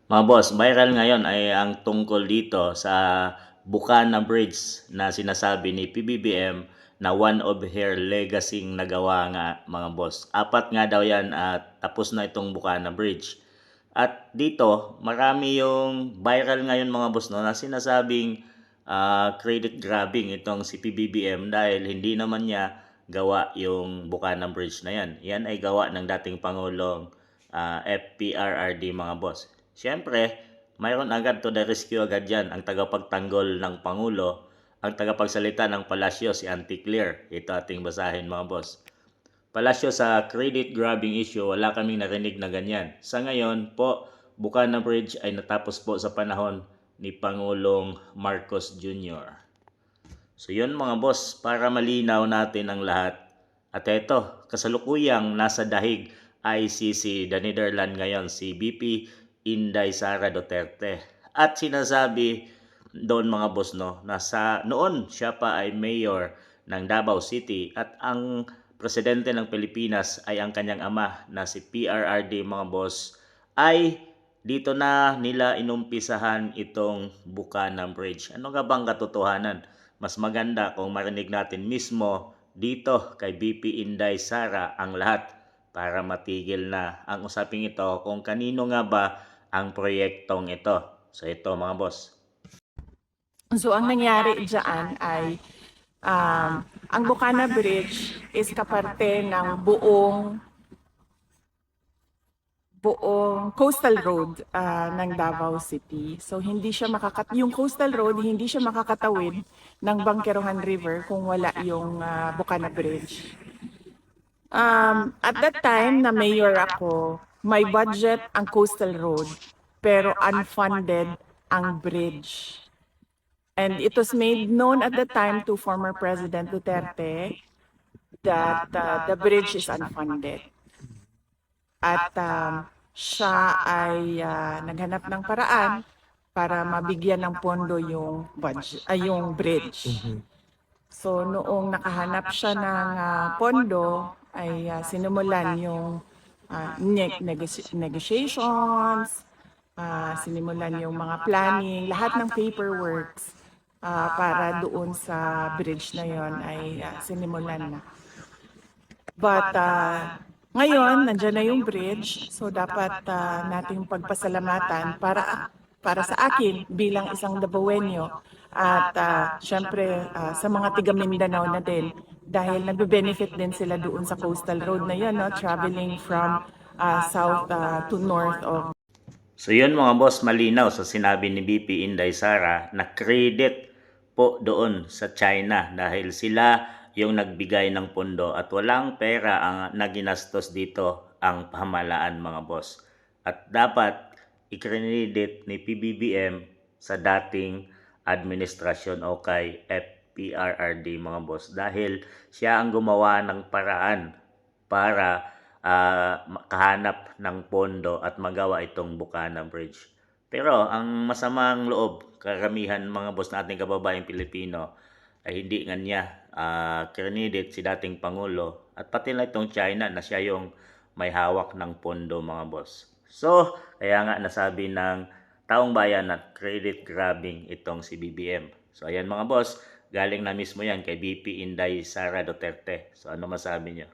Mga boss, viral ngayon ay ang tungkol dito sa Bukana Bridge na sinasabi ni PBBM na one of her legacy nagawa nga mga boss. Apat nga daw yan at tapos na itong Bukana Bridge. At dito, marami yung viral ngayon mga boss no, na sinasabing credit grabbing itong si PBBM dahil hindi naman niya gawa yung Bukana Bridge na yan. Yan ay gawa ng dating Pangulong FPRRD mga boss. Siyempre, mayroon agad to the rescue agad yan ang tagapagtanggol ng Pangulo, ang tagapagsalita ng Palasyo si Auntie Claire. Ito ating basahin mga boss. Palasyo, sa credit grabbing issue, wala kaming narinig na ganyan. Sa ngayon po, Bukana Bridge ay natapos po sa panahon ni Pangulong Marcos Jr. So yun mga boss, para malinaw natin ang lahat. At eto, kasalukuyang nasa dahig ICC the Netherlands ngayon si VP Inday Sara Duterte. At sinasabi doon mga boss no, noon siya pa ay mayor ng Davao City at ang presidente ng Pilipinas ay ang kanyang ama na si PRRD mga boss ay dito na nila inumpisahan itong Bukana Bridge. Ano nga bang katotohanan? Mas maganda kung marinig natin mismo dito kay BP Inday Sara ang lahat para matigil na ang usaping ito kung kanino nga ba ang proyektong ito. So ito mga boss. So ang nangyari dyan ay ang Bukana Bridge is kaparte ng buong coastal road ng Davao City. So hindi siya yung coastal road hindi siya makakatawid ng Bangkerohan River kung wala yung Bukana Bridge. At that time na mayor ako, may budget ang coastal road pero unfunded ang bridge. And it was made known at the time to former President Duterte that the bridge is unfunded. At siya ay naghanap ng paraan para mabigyan ng pondo yung bridge. So noong nakahanap siya ng pondo ay sinimulan yung negotiations, sinimulan yung mga planning, lahat ng paperworks para doon sa bridge na yon ay sinimulan na. But ngayon, nandiyan na yung bridge, so dapat nating pagpasalamatan para sa akin bilang isang Dabawenyo at syempre sa mga tiga Mindanao na din dahil nagbe-benefit din sila doon sa coastal road na yun, no? Traveling from south to north of. So yun mga boss, malinaw sa sinabi ni BP Inday Sara na credit po doon sa China dahil sila yung nagbigay ng pondo at walang pera ang naginastos dito ang pamahalaan mga boss. At dapat i-credit ni PBBM sa dating administrasyon o kay FPRRD mga boss dahil siya ang gumawa ng paraan para makahanap ng pondo at magawa itong Bukana Bridge. Pero ang masamang loob, karamihan mga boss nating kababayang Pilipino ay hindi nga niya credit si dating Pangulo at pati na itong China na siya yung may hawak ng pondo mga boss. So, kaya nga nasabi ng taong bayan na credit grabbing itong si BBM. So, ayan mga boss, galing na mismo yan kay BP Inday Sara Duterte. So, ano masabi niyo?